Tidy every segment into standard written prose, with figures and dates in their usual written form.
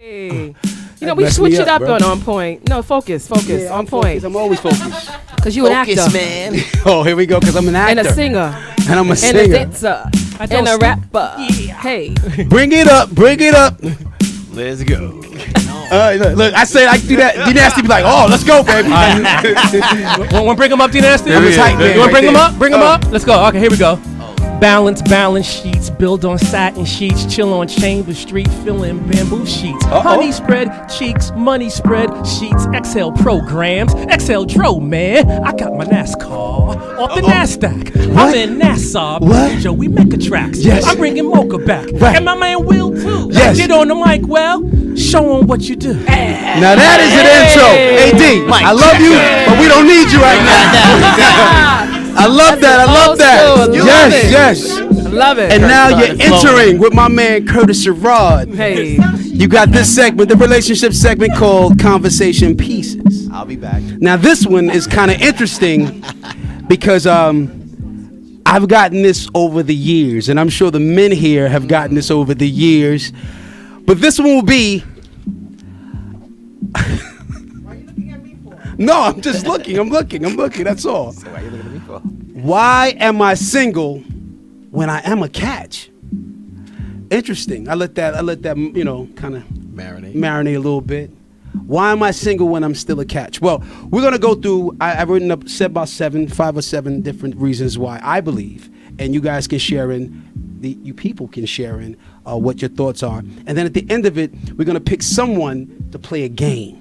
Hey. You know, we switch it up on point. No, focus. Yeah, on point. I'm always focused. Because you an actor. man. Oh, here we go, because I'm an actor. And a singer. And I'm a singer. And a dancer. And a rapper. Yeah. Hey. Bring it up. Let's go. Look, I said I do that. D-Nasty be like, oh, let's go, baby. Want to bring him up, D-Nasty? I'm a tight man. You want to bring him there. up? Bring him up. Let's go. Okay, here we go. Balance sheets, build on satin sheets, chill on Chamber Street, filling bamboo sheets. Honey spread cheeks, money spread sheets, Excel programs, Excel Dro, man. I got my NASCAR off the NASDAQ. What? I'm in Nassau, What? Joey Mechatrax. Yes. I'm bringing Mocha back. Right. And my man Will too. Yes. Get on the mic, well, show him what you do. Now that is an intro. AD, I love you, but we don't need you right now. I love that. Yes. I love it. And now you're entering with my man Curtis Sherrod. Hey. You got this segment, the relationship segment called Conversation Pieces. I'll be back. Now this one is kind of interesting because I've gotten this over the years, and I'm sure the men here have gotten this over the years. But this one will be. No, I'm just looking. I'm looking. That's all. So why are you looking at me for? Why am I single when I am a catch? Interesting. I let that kind of marinate a little bit. Why am I single when I'm still a catch? Well, we're gonna go through. I've written up about 5 or 7 different reasons why I believe, and you guys can share in. You people can share in what your thoughts are, and then at the end of it, we're gonna pick someone to play a game.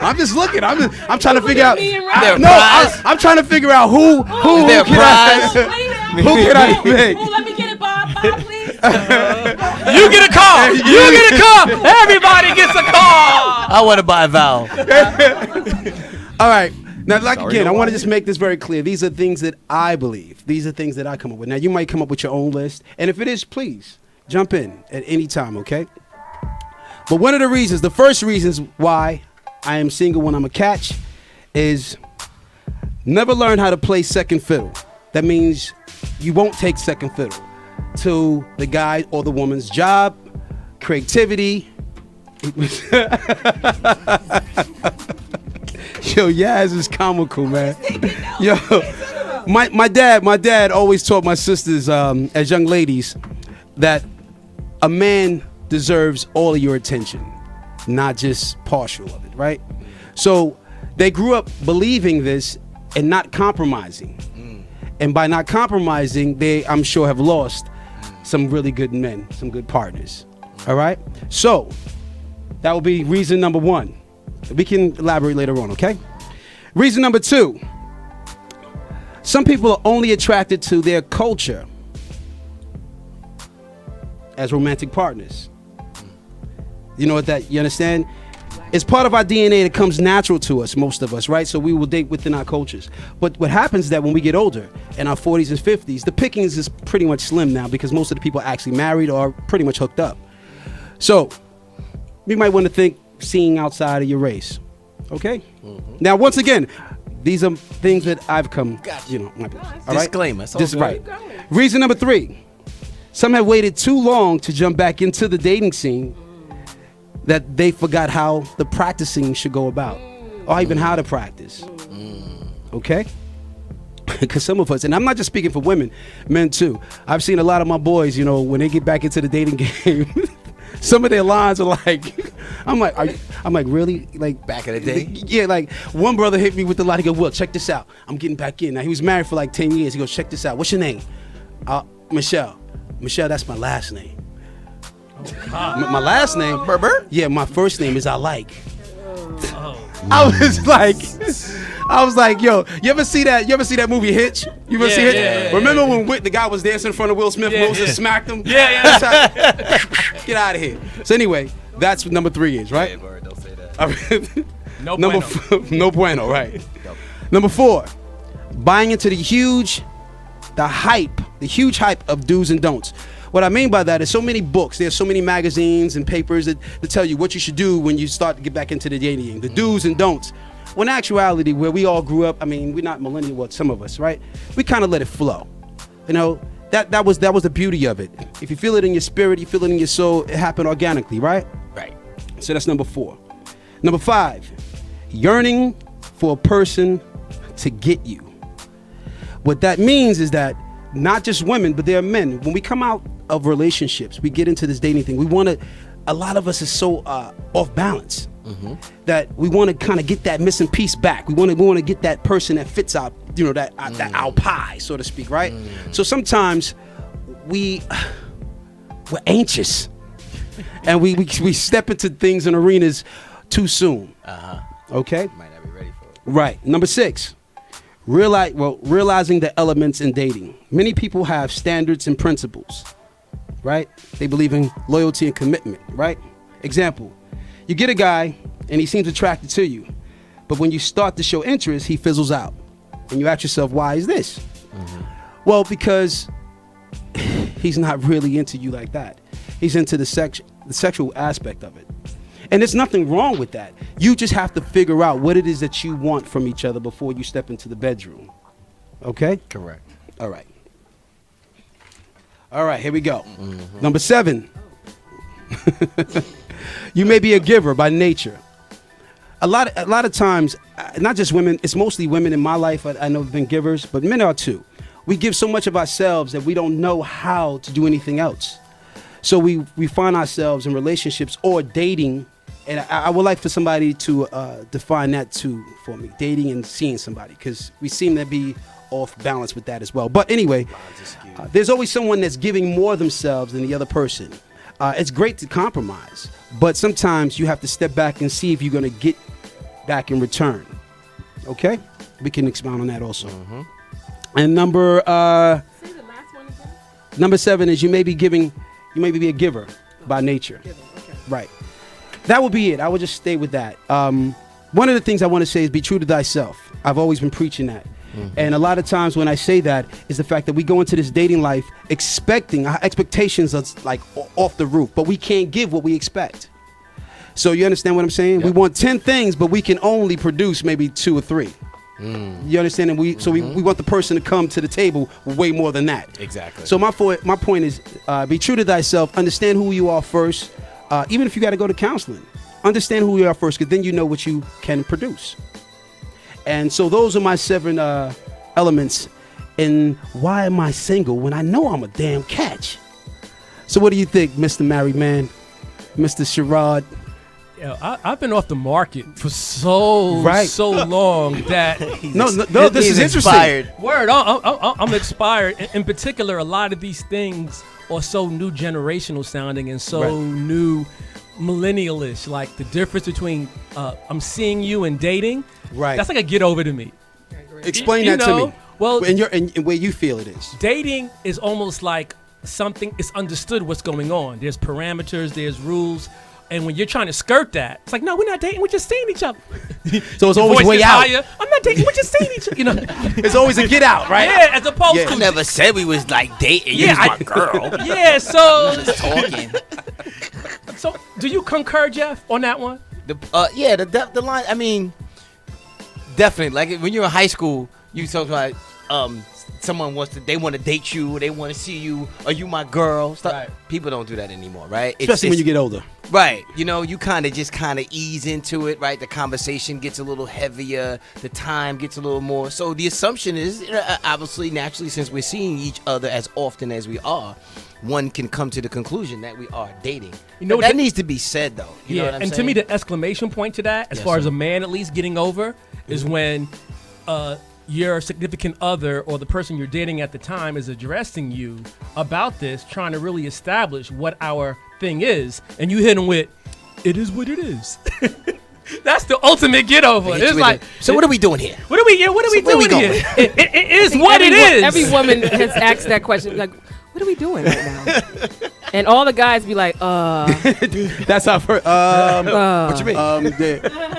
I'm just looking. I'm trying to figure out. I'm trying to figure out who there a prize? Who can I pick? Let me get it, Bob. Bob, please. You get a call. You get a call. Everybody gets a call. I want to buy a vowel. All right. Now, again, I want to just make this very clear. These are things that I believe. These are things that I come up with. Now, you might come up with your own list. And if it is, please jump in at any time, okay? But one of the first reasons why I am single when I'm a catch is never learn how to play second fiddle. That means you won't take second fiddle to the guy or the woman's job, creativity. Yo, Yaz is comical, man. Yo, my dad always taught my sisters as young ladies that a man deserves all of your attention, not just partial of it, right? So they grew up believing this and not compromising. And by not compromising, they, I'm sure, have lost some really good men, some good partners. All right? So that will be reason number 1. We can elaborate later on, okay? Reason number 2. Some people are only attracted to their culture as romantic partners. You know what you understand? It's part of our DNA that comes natural to us, most of us, right? So we will date within our cultures. But what happens is that when we get older, in our 40s and 50s, the pickings is pretty much slim now because most of the people are actually married or pretty much hooked up. So you might want to think seeing outside of your race, okay? Now, once again, these are things that I've come, all right? Disclaimer. This is right. Reason number 3, some have waited too long to jump back into the dating scene that they forgot how the practicing should go about, or even how to practice. Okay? Because some of us, and I'm not just speaking for women, men too. I've seen a lot of my boys, when they get back into the dating game, some of their lines are like, I'm like, really? Like Back in the day? Yeah, like one brother hit me with the line. He goes, "Will, check this out. I'm getting back in." Now he was married for like 10 years. He goes, "Check this out. What's your name?" Michelle. Michelle, that's my last name. My last name, Berber? Yeah, my first name is I like. I was like, yo, you ever see that movie Hitch? You ever see Hitch? Yeah. Remember when the guy was dancing in front of Will Smith? Will just smacked him. Get out of here. So anyway, that's what number 3 is, right? Yeah, Bird, don't say that. No bueno. No bueno, right? Number 4, buying into the huge hype of do's and don'ts. What I mean by that is so many books, there's so many magazines and papers that tell you what you should do when you start to get back into the dating, the do's and don'ts. When in actuality, where we all grew up, I mean, we're not millennial, some of us, right? We kind of let it flow. that was the beauty of it. If you feel it in your spirit, you feel it in your soul, it happened organically, right? Right. So that's number 4. Number 5, yearning for a person to get you. What that means is that not just women, but there are men. When we come out of relationships, we get into this dating thing. A lot of us is so off balance that we want to kind of get that missing piece back. We want to get that person that fits our, that our pie, so to speak, right? So sometimes we're anxious, and we step into things and arenas too soon. Okay. Might not be ready for it. Right. Number 6. Realizing the elements in dating. Many people have standards and principles, right? They believe in loyalty and commitment, right? Example, you get a guy and he seems attracted to you, but when you start to show interest, he fizzles out. And you ask yourself, why is this? Well, because he's not really into you like that. He's into the sexual aspect of it. And there's nothing wrong with that. You just have to figure out what it is that you want from each other before you step into the bedroom. Okay? Correct. All right. All right, here we go. Number 7. You may be a giver by nature. A lot of times, not just women, it's mostly women in my life. I know have been givers, but men are too. We give so much of ourselves that we don't know how to do anything else. So we find ourselves in relationships or dating. And I would like for somebody to define that too for me, dating and seeing somebody, because we seem to be off balance with that as well. But anyway, there's always someone that's giving more of themselves than the other person. It's great to compromise, but sometimes you have to step back and see if you're going to get back in return. Okay? We can expound on that also. And number Say the last one again. number 7 is you may be a giver by nature. Okay. Right. That would be it. I would just stay with that. One of the things I want to say is be true to thyself. I've always been preaching that. And a lot of times when I say that is the fact that we go into this dating life expecting, our expectations are like off the roof, but we can't give what we expect. So you understand what I'm saying? Yep. We want 10 things, but we can only produce maybe 2 or 3. You understand? And we want the person to come to the table with way more than that. Exactly. So my point is be true to thyself. Understand who you are first. Even if you got to go to counseling, understand who you are first, because then you know what you can produce. And so those are my 7 elements. And why am I single when I know I'm a damn catch? So what do you think, Mr. Married Man, Mr. Sherrod? I've been off the market for so long that No, this is interesting. Inspired. word. I'm inspired. In particular, a lot of these things are so new generational sounding and so new millennialish. Like the difference between I'm seeing you and dating. Right. That's like a get over to me. Explain You that to know, me. well- in where you feel it is. Dating is almost like something. It's understood what's going on. There's parameters. There's rules. And when you're trying to skirt that, it's like, no, we're not dating. We're just seeing each other. So it's Your always voice way is out. higher. I'm not dating. We're just seeing each other. You know. It's always a get out, right? Yeah, as opposed Yeah. I to never said we was like dating. You Yeah, was my girl. Yeah, so Just talking. so do you concur, Jeff, on that one? The line. I mean, definitely. Like when you're in high school, you talk about someone they want to date you, they want to see you. Are you my girl? Stuff. Right. People don't do that anymore, right? Especially when you get older. Right. You know, you kind of ease into it, right? The conversation gets a little heavier. The time gets a little more. So the assumption is, obviously, naturally, since we're seeing each other as often as we are, one can come to the conclusion that we are dating. You know, that needs to be said, though. You know what I'm and saying? to me, the exclamation point to that, as Yes, far as sir. a man at least getting over, is when your significant other or the person you're dating at the time is addressing you about this, trying to really establish what our thing is, and you hit them with, "It is what it is." That's the ultimate get over. Hit It's you like, with it. So what are we doing here? what are we where doing we going? here? It is what it is. Every woman has asked that question. Like, what are we doing right now? And all the guys be like, That's how. What you mean?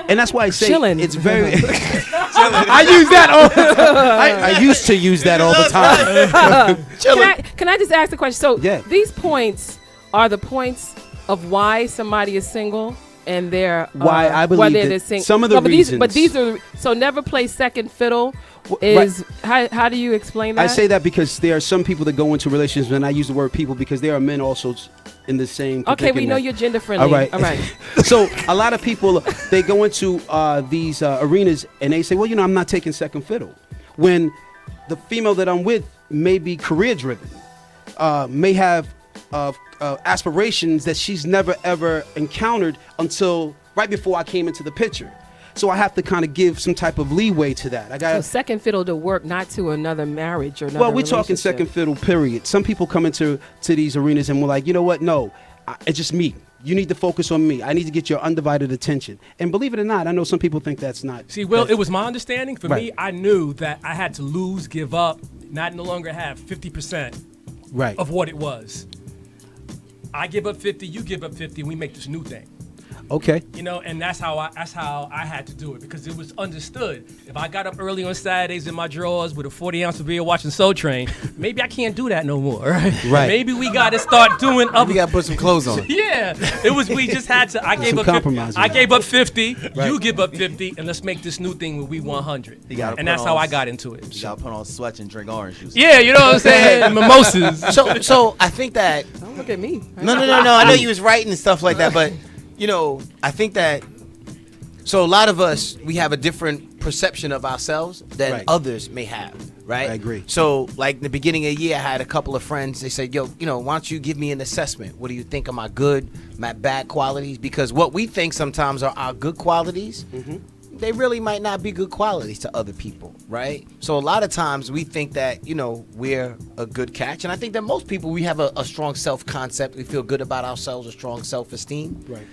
And that's why I say Chilling. it's very. I use that all the time. I used to use that all the time. can I just ask the question? So Yeah. these points are the points of why somebody is single, and they're Why I believe whether that they're sing- some of the but reasons. these are so never play second fiddle. Is how do you explain that? I say that because there are some people that go into relationships, and I use the word people because there are men also in the same. Okay, we know you're gender friendly. All right. So a lot of people, they go into these arenas and they say, well, I'm not taking second fiddle. When the female that I'm with may be career driven, may have aspirations that she's never ever encountered until right before I came into the picture. So I have to kind of give some type of leeway to that. I got so second fiddle to work, not to another marriage or another. Well, we're talking second fiddle, period. Some people come into these arenas and we're like, you know what? No, it's just me. You need to focus on me. I need to get your undivided attention. And believe it or not, I know some people think that's not. See, Will, it was my understanding. For me, I knew that I had to lose, give up, not no longer have 50% of what it was. I give up 50, you give up 50, and we make this new thing. Okay. And that's how I had to do it, because it was understood. If I got up early on Saturdays in my drawers with a 40-ounce of beer watching Soul Train, maybe I can't do that no more, right? Right. Maybe we got to start doing other. We got to put some clothes on. Yeah, it was. We just had to. I gave up 50. I gave up 50. Right. You give up 50, and let's make this new thing where we 100. And that's how I got into it. You got to put on sweats and drink orange juice. Yeah, you know what I'm saying? Mimosas. So I think that. Don't look at me. No. I know you was writing and stuff like that, but. I think that, so a lot of us, we have a different perception of ourselves than others may have, right? I agree. So, like, in the beginning of the year, I had a couple of friends, they said, yo, why don't you give me an assessment? What do you think are my good, my bad qualities? Because what we think sometimes are our good qualities, they really might not be good qualities to other people, right? So a lot of times we think that, we're a good catch. And I think that most people, we have a strong self-concept. We feel good about ourselves, a strong self-esteem. Right.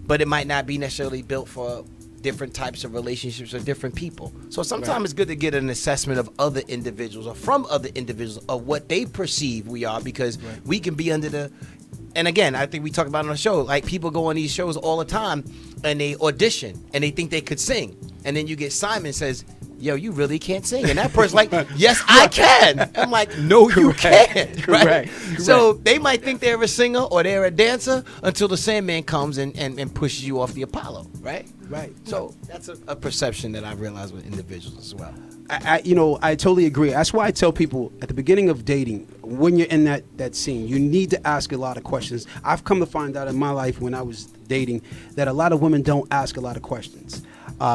But it might not be necessarily built for different types of relationships or different people. So sometimes it's good to get an assessment of other individuals or from other individuals of what they perceive we are, because we can be under the... And again, I think we talk about it on the show, like people go on these shows all the time and they audition and they think they could sing. And then you get Simon says, yo, you really can't sing. And that person's like, yes, I can. I'm like, no, you can't. Right? So they might think they're a singer or they're a dancer until the Sandman comes and pushes you off the Apollo, right? Right. So that's a perception that I realize with individuals as well. I totally agree. That's why I tell people at the beginning of dating, when you're in that scene, you need to ask a lot of questions. I've come to find out in my life when I was dating that a lot of women don't ask a lot of questions.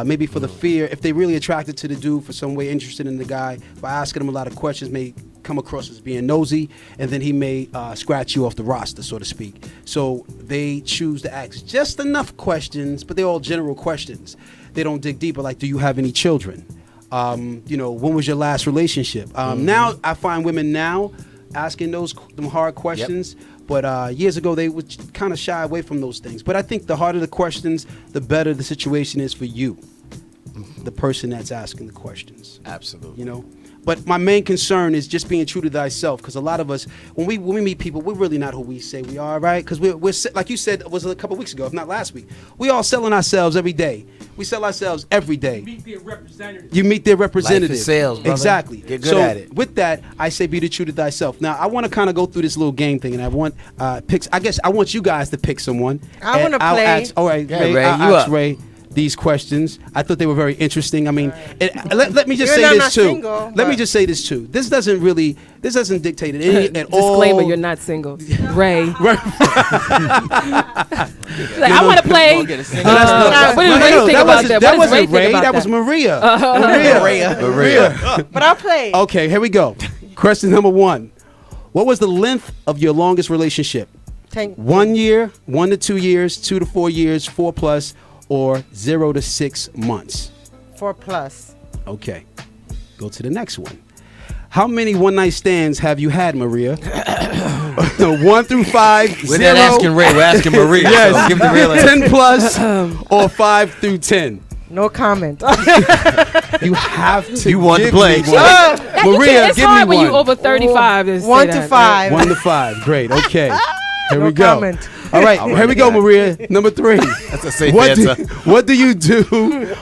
Maybe for the fear, if they're really attracted to the dude, for some way interested in the guy, by asking him a lot of questions may come across as being nosy, and then he may scratch you off the roster, so to speak. So they choose to ask just enough questions, but they're all general questions. They don't dig deeper, like, do you have any children? When was your last relationship? Now I find women now asking them hard questions, but years ago they would kind of shy away from those things. But I think the harder the questions, the better the situation is for you, the person that's asking the questions. Absolutely. But my main concern is just being true to thyself, because a lot of us, when we meet people, we're really not who we say we are, right? Because we're like you said, it was a couple weeks ago, if not last week. We all selling ourselves every day. We sell ourselves every day. You meet their representative. Life is sales, brother. Exactly. Get good at it. With that, I say be the true to thyself. Now, I want to kind of go through this little game thing, and I want picks. I guess I want you guys to pick someone. I want to play. All right, Yeah, Ray, Ray, I'll you ask up. Ray these questions. I thought they were very interesting. I mean, let me just You're say not this too. single, Let me but- just say this too. This doesn't dictate it at all. Disclaimer: you're not single, Ray. Right. Like, I want to play. What do you think about that? That What does Ray wasn't think Ray. about That was Maria. Maria. But I'll play. Okay, here we go. Question number 1. What was the length of your longest relationship? 1 year, 1 to 2 years, 2 to 4 years, 4+, or 0 to 6 months? 4+. Okay. Go to the next one. How many one-night stands have you had, Maria? 1 through 5, We're 0. not asking Ray, we're asking Maria. Yes. So give the real answer. 10 plus, or 5 through 10. No comment. You have to. You want to give play. me one. Maria, it's give hard me when you one. over 35. To say 1 to that. 5. 1 to 5. Great. Okay. Here No we go. comment. All right. Here we go, Maria. Number 3. That's a safe What answer. do you do?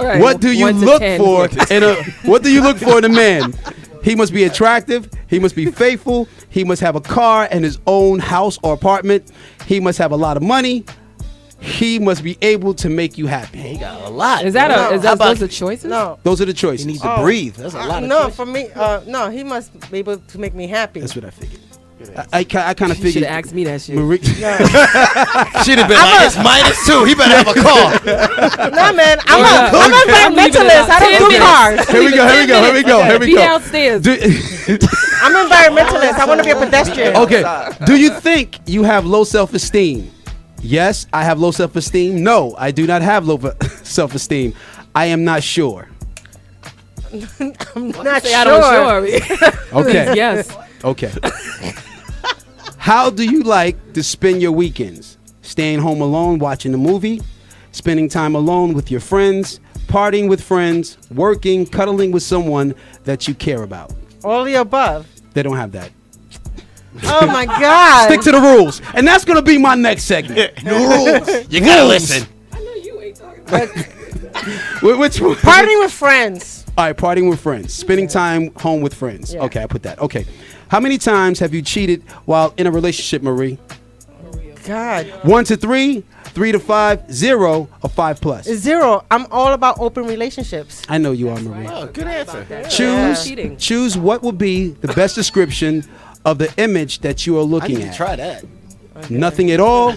right. What do you 1 to look 10. for what do you look for in a man? He must be attractive. He must be faithful. He must have a car and his own house or apartment. He must have a lot of money. he must be able to make you happy. He got a lot. Is that bro. a? Is How that about those are choices? No. Those are the he choices. needs to breathe? That's a lot of No, choices. for me, no, he must be able to make me happy. That's what I figured. I kind of You should figured. have asked me that shit. Marie, Should have been like, it's -2. He better have a car. No, man, I'm I'm leaving it environmentalist. out. I 10 don't do minutes. cars. here we go. Here we go. Here we go. Here we Be go. downstairs. I'm environmentalist. I want to be a pedestrian. Okay. Do you think you have low self-esteem? Yes, I have low self-esteem. No, I do not have low self-esteem. I am not sure. I'm not Say I sure. don't sure. Okay. Yes. Okay. How do you like to spend your weekends? Staying home alone watching a movie, spending time alone with your friends, partying with friends, working, cuddling with someone that you care about? All the above. They don't have that. Oh my God. Stick to the rules. And that's going to be my next segment. No rules. You gotta listen. I know you ain't talking about. Which one? Partying with friends. All right, partying with friends. Spending time home with friends. Yeah. Okay, I put that. Okay. How many times have you cheated while in a relationship, Marie? God. 1 to 3, 3 to 5, 0, or 5 plus? 0. I'm all about open relationships. I know you are, Marie. Oh, good answer. Choose Cheating. choose what will be the best description of the image that you are I looking need to at. try that. Nothing at all.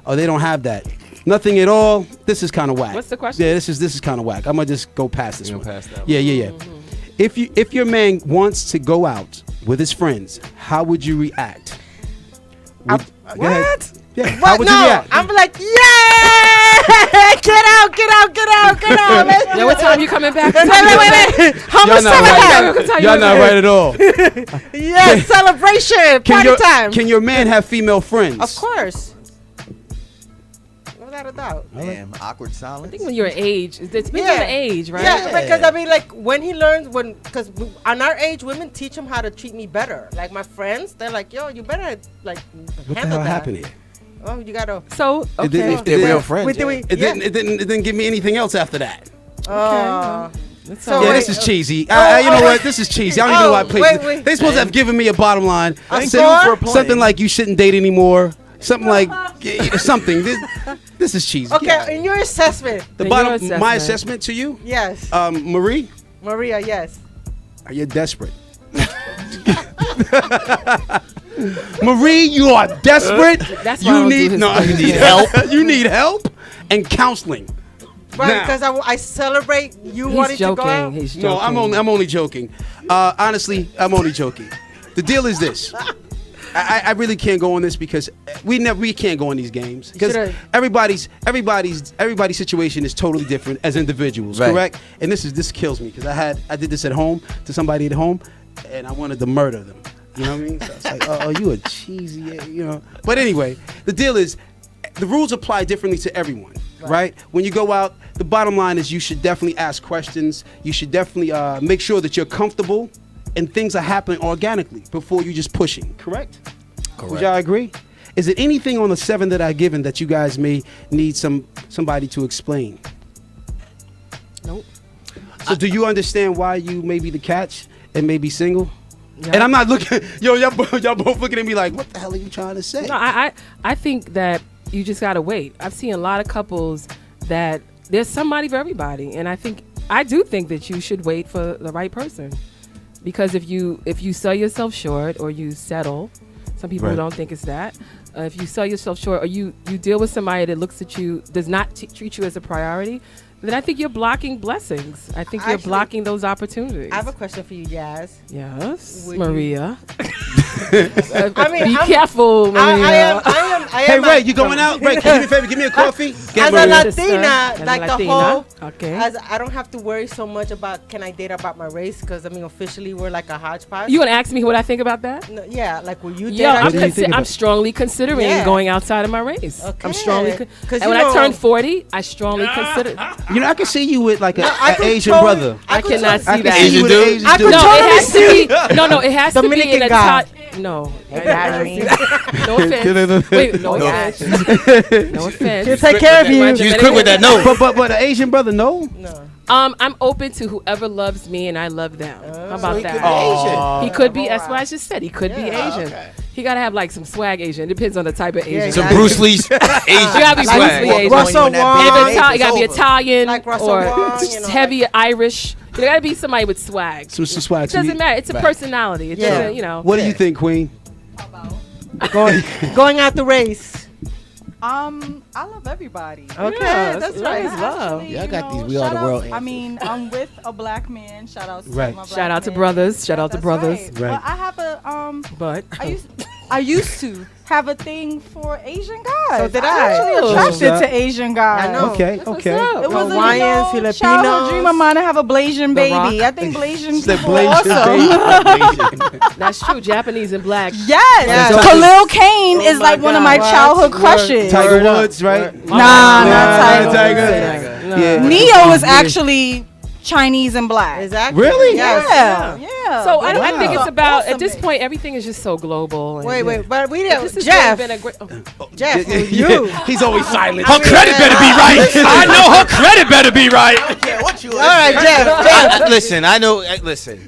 Oh, they don't have that. Nothing at all. This is kind of whack. What's the question? Yeah, this is kind of whack. I'm gonna just go past this You one. gonna pass that Yeah. If your man wants to go out with his friends, how would you react? Go ahead. What? Yeah. What? How would you No. react? I'm like, yeah! Get out, get out, get out, get out. Let's Yeah, what time you coming back? Wait. How Y'all much not time I right. have? Y'all not right at all. Yeah, celebration, party time. Can your man have female friends? Of course. Without a doubt. Damn, awkward silence. I think when you're age, it depends on the age, right? Yeah, because I mean, like when he learns, because on our age, women teach him how to treat me better. Like my friends, they're like, "Yo, you better like What the handle hell that." happened here? Oh, you gotta. So It didn't- okay. If they're real friends. Wait, yeah. wait, It didn't give me anything else after that. That's So all Yeah, wait, this is cheesy. You oh, know wait. what? This is cheesy. I don't even know why I played wait, this. wait. They supposed to have given me a bottom line. A Something- score? something like you shouldn't date anymore. Something like something. This is cheesy. Okay, Yeah. in your assessment, The In bottom. your assessment. My assessment to you, yes, Marie, Maria, yes. are you desperate? Marie, you are desperate. That's why I you don't do need his no. stuff. You need help. You need help and counseling. Right, Now- because I celebrate you He's wanting to go out. joking. He's joking. No, I'm only joking. Honestly, I'm only joking. The deal is this. I really can't go on this because we can't go on these games because Should've- everybody's situation is totally different as individuals, Right. correct? And this kills me because I did this at home to somebody at home, and I wanted to murder them. You know what I mean? So it's like, oh, you a cheesy, you know. But anyway, the deal is, the rules apply differently to everyone, right? When you go out, the bottom line is you should definitely ask questions. You should definitely make sure that you're comfortable and things are happening organically before you just pushing, correct? Would y'all agree? Is there anything on the 7 that I've given that you guys may need somebody to explain? Nope. So do you understand why you may be the catch and may be single? Yeah. And I'm not looking, y'all both looking at me like, what the hell are you trying to say? No, I think that you just gotta wait. I've seen a lot of couples that there's somebody for everybody, and I do think that you should wait for the right person, because if you sell yourself short or you settle, some people Right. don't think it's that. If you sell yourself short or you deal with somebody that looks at you, does not treat you as a priority, then I think you're blocking blessings. I think you're Actually, blocking those opportunities. I have a question for you, Jazz. Yes, Would you- Maria. I mean, Be I'm- careful, Maria. I Hey, am. Ray, you going out? Ray, do me a favor, give me a coffee. As a Maria. Sister, Latina, as a like the Latina, whole, okay. as I don't have to worry so much about can I date about my race, because I mean officially we're like a hodgepodge. You want to ask me what I think about that? No, yeah, like will you date? Yeah, out- do you think I'm about- strongly considering Yeah. going outside of my race. Okay. I'm strongly, 'Cause and you when know- I turned 40, I strongly consider. You know, I can see you with like No, I an could Asian totally- brother. I could cannot totally- see that. see you with an dude? Asian I dude. could No, totally it has to be. No, it has to be Dominican in a guy. No, Imagine. no offense. Wait, no offense. No offense. He'll take care of you. She was quick with that no. But an Asian brother, no. No. I'm open to whoever loves me and I love them. How about he that? could be Asian. He could be. That's what I just said. He could be Yeah. Asian. Okay. He gotta have like some swag Asian. It depends on the type of Asian. Some exactly. Bruce Lee's Asian. You gotta be Like Bruce Lee Asian. Russell When that Wong. big If ape it's is it gotta be over. Italian Like Russell or Wong, you know, heavy Irish. It gotta be somebody with swag. Some swag. It doesn't matter. It's a personality. It Yeah. doesn't, you know. What do you think, Queen? Going out the race. I love everybody. Okay, Yeah, that's love right. is love. Actually, Yeah, I you got know, these We Are shout the out- World I answers. mean, I'm with a black man. Shout out to Right. my black Shout out to man. brothers. Shout out to That's brothers. Right. Right. Well, I have a But I used to have a thing for Asian guys. So did I'm I. actually Oh. attracted to Asian guys. I know. Okay, That's what's okay. up. It was Hawaiians, a Filipinos. childhood dream of mine to have a Blasian The baby. Rock. I think Blasian The people are Blasian awesome. that's true. Japanese and black. Yes, Yes. Khalil Kane is Oh like my one of God. my What? childhood Word. crushes. Tiger Woods, right? Nah, Yeah, not Tiger. Tiger. No. Yeah. Neo is actually Chinese and black. Exactly. Really? Yes. Yeah. So I think Wow. it's about Awesome at this baby. point everything is just so global. and- Wait, but we This didn't. has Jeff, really been a great. Jeff, Yeah. you. He's always silent. Her credit better be right. I know her credit better be right. Yeah, what you? All right, Jeff. Listen, I know. Listen,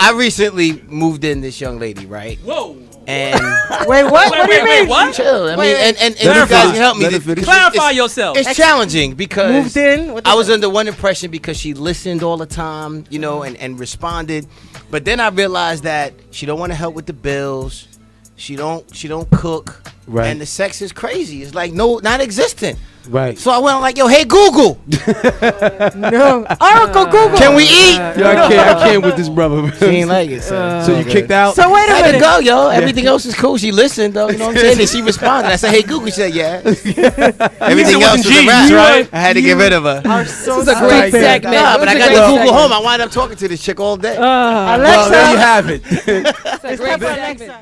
I recently moved in this young lady, right? Whoa. And Wait, what? What do you mean? what? chill. I mean, Wait. and you Let her guys finish. can help me. Let her This- finish. Clarify yourself. It's challenging because Moved in? What the I was fuck? under one impression because she listened all the time, you know, and responded. But then I realized that she don't want to help with the bills. She don't cook. Right. And the sex is crazy. It's like non-existent. Right. So I went on like, yo, hey Google, No. Oracle Google. can we eat? Yo, I can't with this brother. She ain't like it. So you kicked out? So wait a I had to minute. go, yo. Everything else is cool. She listened, though. You know what I'm saying? And she responded. I said, hey, Google. She said, yeah. Everything else was a wrap. right? I had to get rid of her. This is a great segment. Nah, but This I is a got great to Google segment. home. I wind up talking to this chick all day. Well, Alexa. there you have it. It's a great Alexa. segment.